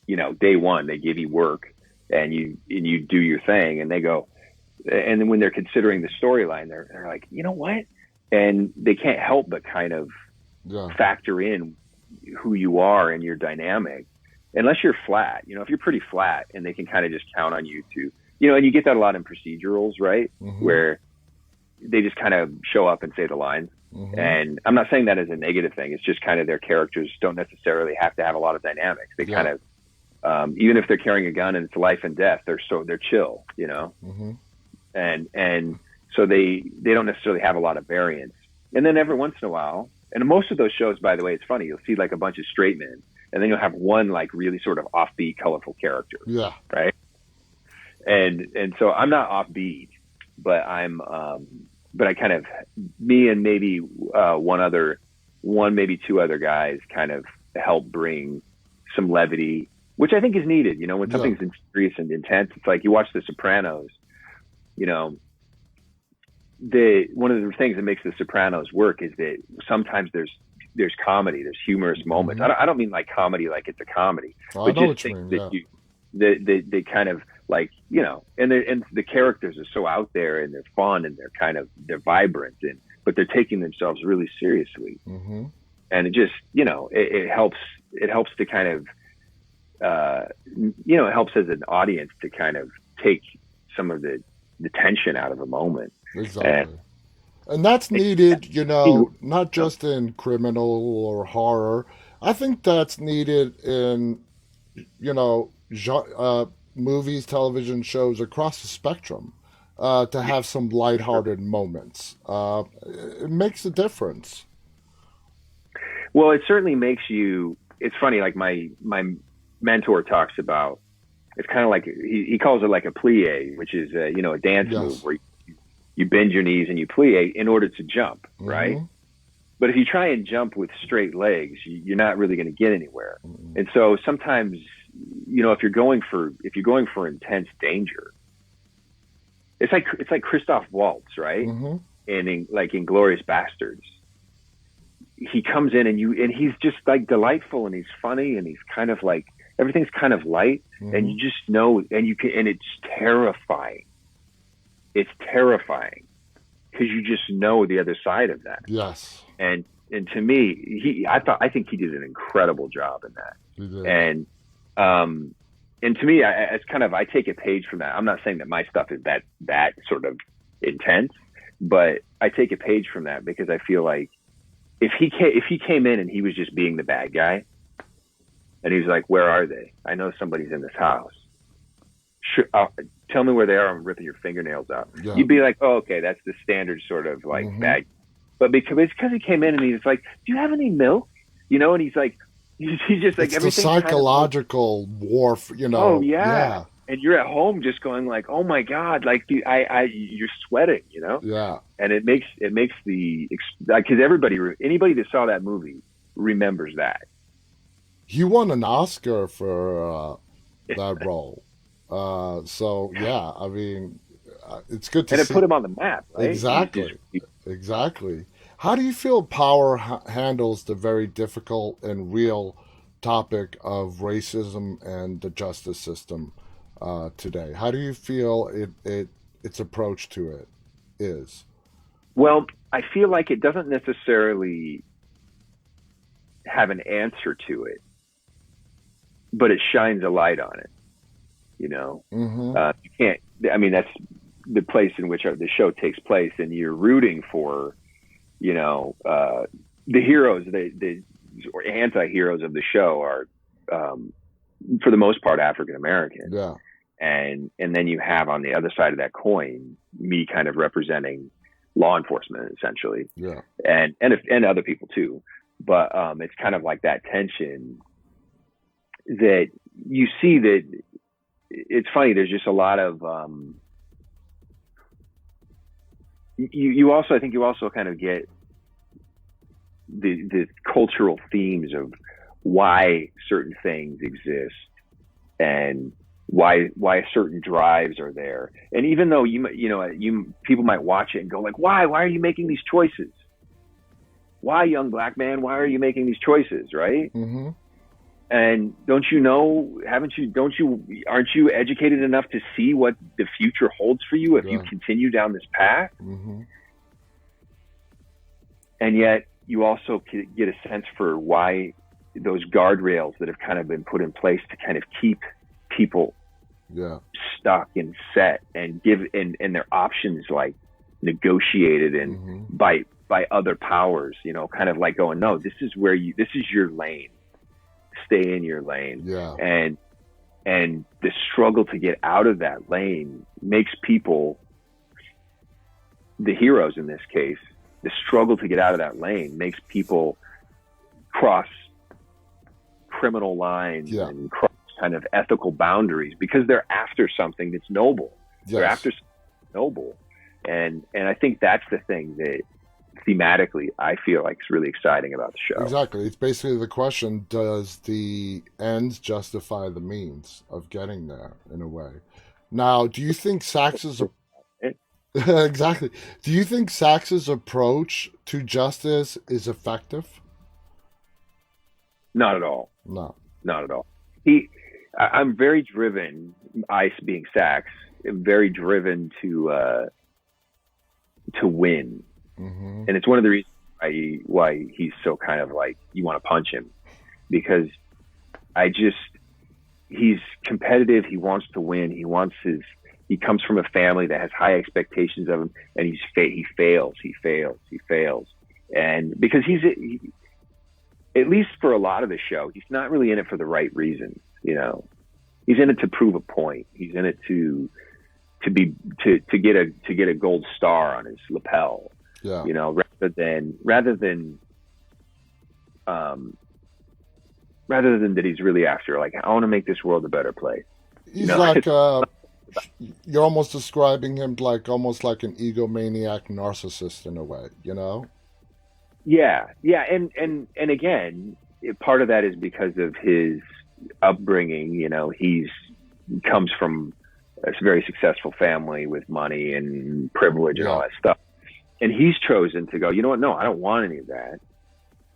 Day one, they give you work, and you do your thing, and they go, and then when they're considering the storyline, they're like, you know what? And they can't help but kind of factor in who you are and your dynamic, unless you're flat. If you're pretty flat, and they can kind of just count on you to, and you get that a lot in procedurals, right? Mm-hmm. Where they just kind of show up and say the lines. Mm-hmm. And I'm not saying that as a negative thing. It's just kind of their characters don't necessarily have to have a lot of dynamics. They kind of, even if they're carrying a gun and it's life and death, they're chill, Mm-hmm. and so they don't necessarily have a lot of variance. And then every once in a while, and most of those shows, by the way, it's funny, you'll see like a bunch of straight men, and then you'll have one like really sort of offbeat, colorful character. Yeah. Right. And so I'm not offbeat, but but I kind of, me and maybe maybe two other guys kind of help bring some levity, which I think is needed. When something's serious and intense, it's like you watch The Sopranos. One of the things that makes The Sopranos work is that sometimes there's comedy, there's humorous moments. Mm-hmm. I don't mean like comedy like it's a comedy, Well, but I know just what you things mean. that they kind of like, and the characters are so out there, and they're fun, and they're vibrant, but they're taking themselves really seriously. Mm-hmm. and it just, it helps. It helps to kind of, it helps as an audience to kind of take some of the tension out of a moment. Exactly. And that's needed, not just in criminal or horror. I think that's needed in, movies, television shows across the spectrum, to have some lighthearted moments. It makes a difference. Well, it certainly makes you. It's funny. Like my mentor talks about. It's kind of like he calls it like a plie, which is a dance move where you bend your knees and you plie in order to jump, right? Mm-hmm. But if you try and jump with straight legs, you're not really going to get anywhere. Mm-hmm. And so sometimes, if you're going for intense danger, it's like Christoph Waltz, right? Mm-hmm. And in Inglourious Bastards, he comes in and he's just like delightful, and he's funny, and he's kind of like, everything's kind of light, mm-hmm. and you just know, and it's terrifying. It's terrifying because you just know the other side of that. Yes. And to me, I think he did an incredible job in that. He did. And to me, it's kind of, I take a page from that. I'm not saying that my stuff is that sort of intense, but I take a page from that because I feel like if he came in and he was just being the bad guy, and he's like, "Where are they? I know somebody's in this house. Sure, tell me where they are. I'm ripping your fingernails out." Yeah. You'd be like, "Oh, okay, that's the standard sort of like mm-hmm. bad." But because he came in and he's like, "Do you have any milk?" And he's like, he's just like, it's everything. The psychological kind of warfare, Oh yeah. And you're at home just going like, "Oh my God!" Like you're sweating, Yeah. And it makes because anybody that saw that movie remembers that. He won an Oscar for that role. So yeah, I mean, it's good to see. And it put him on the map, right? Exactly. How do you feel Power handles the very difficult and real topic of racism and the justice system today? How do you feel its approach to it is? Well, I feel like it doesn't necessarily have an answer to it, but it shines a light on it. Mm-hmm. You can't. I mean, that's the place in which the show takes place, and you're rooting for, the heroes, the or anti-heroes of the show are, for the most part, African American. Yeah. And then you have on the other side of that coin me kind of representing law enforcement essentially. Yeah. And other people too, but it's kind of like that tension that you see that. It's funny. There's just a lot of I think you also kind of get the cultural themes of why certain things exist and why certain drives are there. And even though people might watch it and go like, why are you making these choices? Why, young black man? Why are you making these choices? Right. Mm-hmm. And aren't you educated enough to see what the future holds for you if you continue down this path? Mm-hmm. And yet you also get a sense for why those guardrails that have kind of been put in place to kind of keep people stuck and set and give and their options like negotiated and mm-hmm. by other powers, kind of like going, no, this is your lane. Stay in your lane. Yeah. And the struggle to get out of that lane makes people, the heroes in this case, the struggle to get out of that lane makes people cross criminal lines and cross kind of ethical boundaries because they're after something that's noble. Yes. They're after something noble. And I think that's the thing that thematically I feel like is really exciting about the show. Exactly. It's basically the question, does the ends justify the means of getting there in a way? Now, do you think Sax's exactly. Do you think Sax's approach to justice is effective? Not at all. No. Not at all. I'm very driven, Ice being Sax, very driven to win. Mm-hmm. And it's one of the reasons why he's so kind of like you want to punch him, because he's competitive. He wants to win. He comes from a family that has high expectations of him, and he fails. And because at least for a lot of the show, he's not really in it for the right reasons. He's in it to prove a point. He's in it to get a gold star on his lapel. Yeah. Rather than that he's really after, like, I want to make this world a better place. He's like you're almost describing him almost like an egomaniac narcissist in a way, Yeah, and again, part of that is because of his upbringing. He comes from a very successful family with money and privilege and all that stuff, and he's chosen to go, you know what? No, I don't want any of that.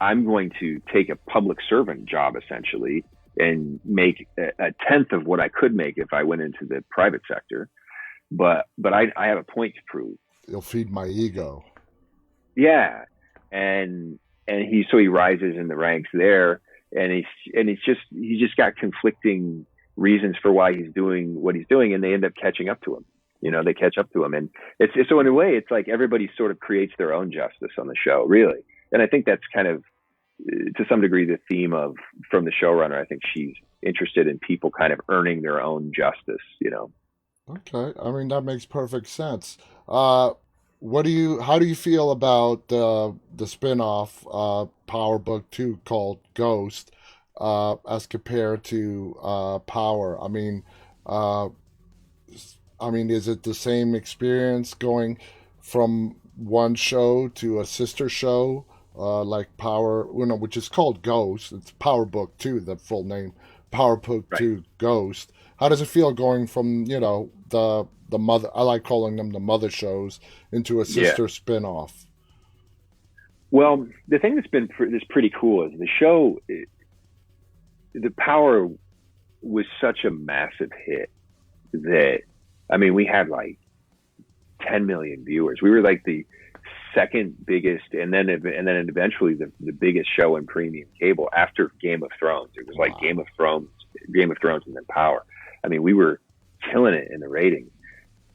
I'm going to take a public servant job essentially and make a tenth of what I could make if I went into the private sector. But I have a point to prove. It'll feed my ego. Yeah. And he rises in the ranks there, and he's just got conflicting reasons for why he's doing what he's doing, and they end up catching up to him. They catch up to him, and it's so in a way, it's like everybody sort of creates their own justice on the show, really. And I think that's kind of, to some degree, the theme from the showrunner. I think she's interested in people kind of earning their own justice. Okay, I mean that makes perfect sense. How do you feel about the spin-off Power Book 2 called Ghost as compared to Power? I mean, is it the same experience going from one show to a sister show like Power, which is called Ghost? It's Power Book 2, the full name, Power Book 2 Ghost. How does it feel going from the mother, I like calling them the mother shows, into a sister spin-off? Well, the thing that's pretty cool is the show, the Power was such a massive hit that, we had like 10 million viewers. We were like the second biggest, and then eventually the biggest show in premium cable after Game of Thrones. It was like Game of Thrones, and then Power. We were killing it in the ratings.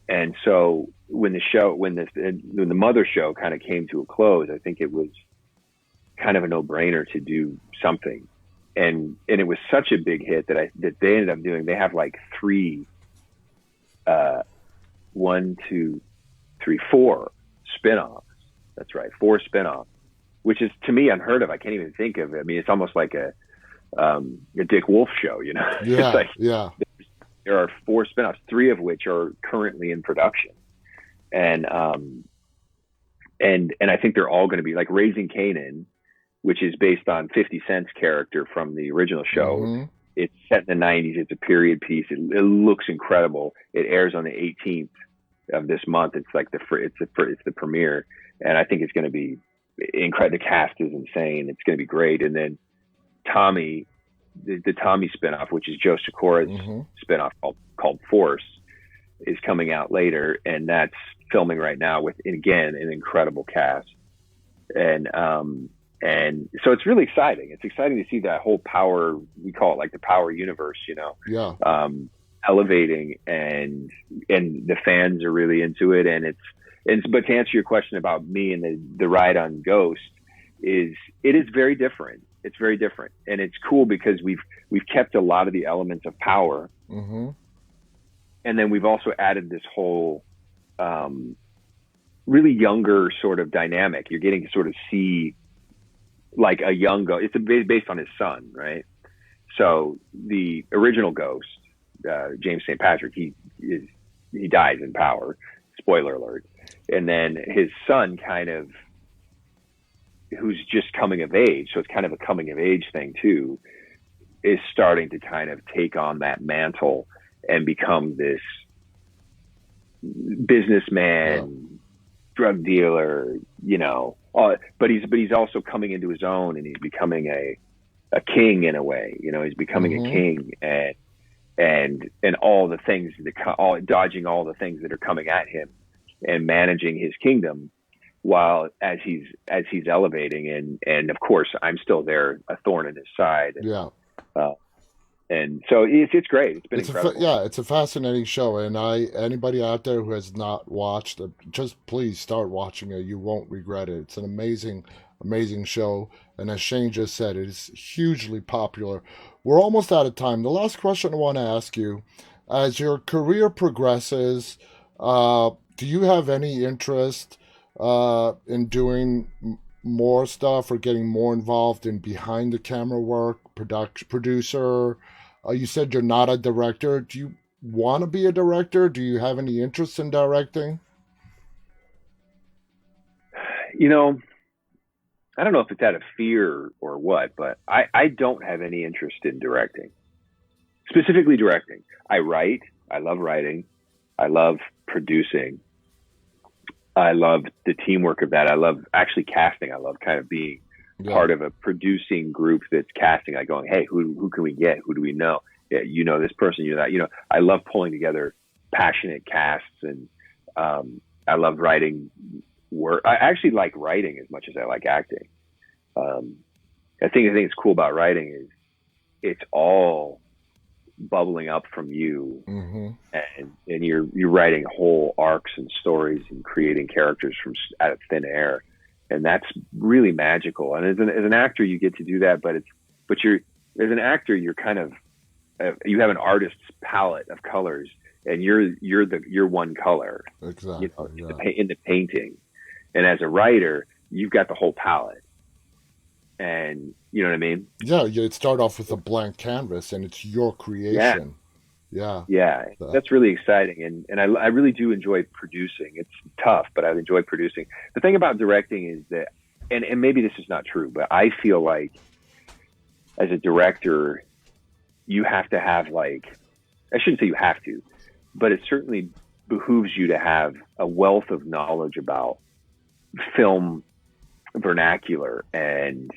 And so when the mother show kind of came to a close, I think it was kind of a no-brainer to do something. And it was such a big hit that they ended up doing. They have like four spinoffs. That's right, 4 spinoffs, which is, to me, unheard of. I can't even think of it. It's almost like a Dick Wolf show, Yeah, it's like, yeah. There are 4 spinoffs, 3 of which are currently in production, and I think they're all going to be like Raising Kanan, which is based on 50 Cent's character from the original show. Mm-hmm. It's set in the 90s. It's a period piece. It looks incredible. It airs on the 18th of this month. It's like it's the premiere, and I think it's going to be incredible. The cast is insane. It's going to be great. And then Tommy, the Tommy spinoff, which is Joe Sikora's spinoff called Force, is coming out later, and that's filming right now with, again, an incredible cast. And so it's really exciting. It's exciting to see that whole Power, we call it like the Power universe, elevating, and the fans are really into it. But to answer your question about me and the ride on Ghost, it is very different. It's very different, and it's cool because we've kept a lot of the elements of Power, and then we've also added this whole really younger sort of dynamic. You're getting to sort of see like a young Ghost. It's based on his son, right? So the original Ghost, James St. Patrick, he dies in Power. Spoiler alert. And then his son, kind of, who's just coming of age, so it's kind of a coming of age thing too, is starting to kind of take on that mantle and become this businessman, drug dealer, but he's also coming into his own, and he's becoming a king in a way. He's becoming a king, and all the things dodging all the things that are coming at him, and managing his kingdom. while as he's elevating, and of course I'm still there, a thorn in his side, Yeah. uh, and so it's great. It's been incredible. Yeah, it's a fascinating show, and anybody out there who has not watched, just please start watching it. You won't regret it. It's an amazing show, and as Shane just said, it is hugely popular. We're almost out of time. The last question I want to ask you, as your career progresses, do you have any interest in doing more stuff or getting more involved in behind the camera work, producer? You said you're not a director. Do you want to be a director? Do you have any interest in directing? You know, I don't know if it's out of fear or what, but I don't have any interest in directing, specifically directing. I write. I love writing. I love producing. I love the teamwork of that. I love actually casting. I love kind of being Yeah. part of a producing group that's casting, like going, hey, who can we get? Who do we know? Yeah, you know this person, you know that. You know, I love pulling together passionate casts, and I love writing work. I actually like writing as much as I like acting. Um, I think it's cool about writing is it's all bubbling up from you, Mm-hmm. and you're writing whole arcs and stories and creating characters from out of thin air, and that's really magical. And as an actor, you get to do that, but you're as an actor, you're kind of you have an artist's palette of colors, and you're one color, Exactly. in Yeah. in the painting. And as a writer, you've got the whole palette, and you know what I mean? Yeah. You start off with a blank canvas, and it's your Yeah. creation. Yeah. Yeah, That, that's really exciting, and I really do enjoy producing. It's tough, but I enjoy producing. The thing about directing is that, and maybe this is not true, but I feel like as a director, you have to have like, I shouldn't say you have to, but it certainly behooves you to have a wealth of knowledge about film vernacular, and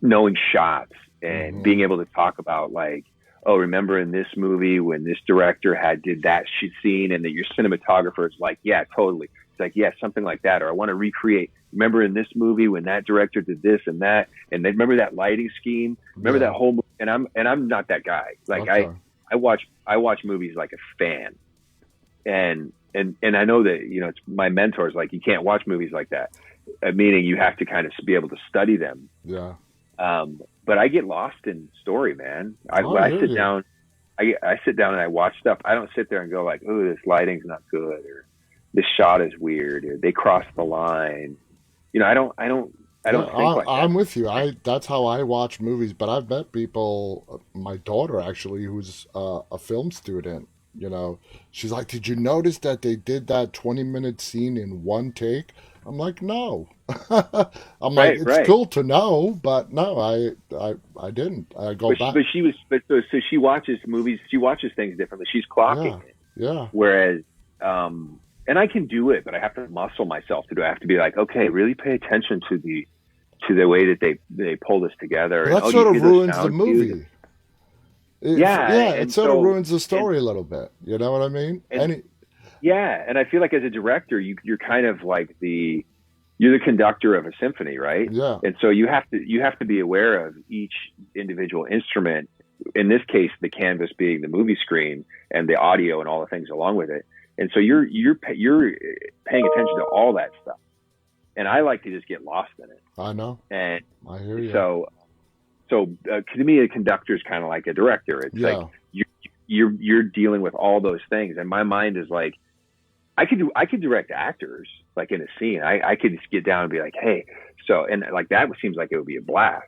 knowing shots, and mm-hmm. being able to talk about like, oh, remember in this movie when this director did that scene, and that your cinematographer is like, yeah, totally. It's like, yeah, something like that. Or I want to recreate. Remember in this movie when that director did this and that, and they remember that lighting scheme. Remember Yeah. that whole. And I'm not that guy. Like Okay. I watch movies like a fan, and I know that it's my mentors like, you can't watch movies like that, meaning you have to kind of be able to study them. Yeah. But I get lost in story, man. I I hear sit you. down, I sit down and I watch stuff. I don't sit there and go like, oh, this lighting's not good, or this shot is weird, or they crossed the line. I don't Yeah, think like that. I'm with you. That's how I watch movies. But I've met people. My daughter actually, who's a film student. She's like, "Did you notice that they did that 20-minute scene in one take?" I'm like, "No." I'm like, Right, "It's right. cool to know, but no, I didn't. I go back. But she watches movies. She watches things differently. She's clocking Yeah, it. yeah, Whereas, and I can do it, but I have to muscle myself to do it. I have to be like, okay, really pay attention to the way that they pull this together. but And that you sort of hear those ruins the sound cues. movie. It, Yeah, yeah, it and sort of so ruins the and story a little bit. You know what I mean? and yeah, and I feel like as a director, you're kind of like you're the conductor of a symphony, right? Yeah, And so you have to be aware of each individual instrument. In this case, the canvas being the movie screen, and the audio and all the things along with it. And so you're paying attention to all that stuff. And I like to just get lost in it. I know. And I hear you. so to me, a conductor is kind of like a director. It's like Yeah, you're dealing with all those things, and my mind is like, I could direct actors like in a scene. I could just get down and be like, hey, so, and like that seems like it would be a blast.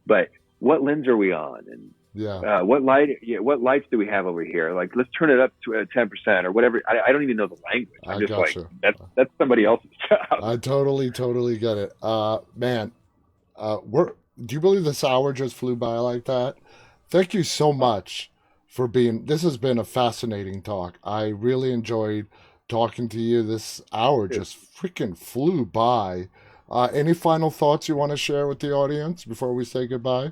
But what lens are we on, and yeah. what lights do we have over here? Like, let's turn it up to 10% or whatever. I don't even know the language. I'm I just like, gotcha. that's somebody else's job. I totally get it. Man, do you believe this hour just flew by like that? Thank you so much for being, this has been a fascinating talk. I really enjoyed talking to you. This hour just freaking flew by. Any final thoughts you want to share with the audience before we say goodbye?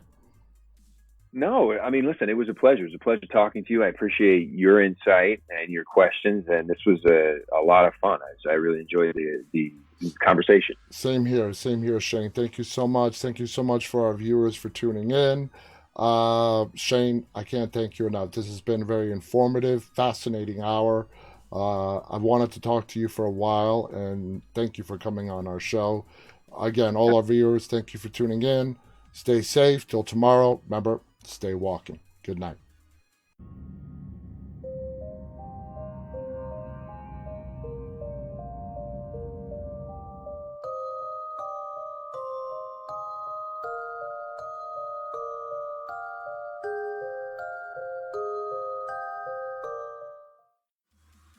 No, I mean, listen, it was a pleasure. It was a pleasure talking to you. I appreciate your insight and your questions, and this was a lot of fun. I really enjoyed the conversation. Same here, Shane. Thank you so much. Thank you so much for our viewers for tuning in. Shane, I can't thank you enough. This has been a very informative, fascinating hour. I wanted to talk to you for a while, and thank you for coming on our show. Again, all our viewers, thank you for tuning in. Stay safe till tomorrow. Remember, stay walking. Good night.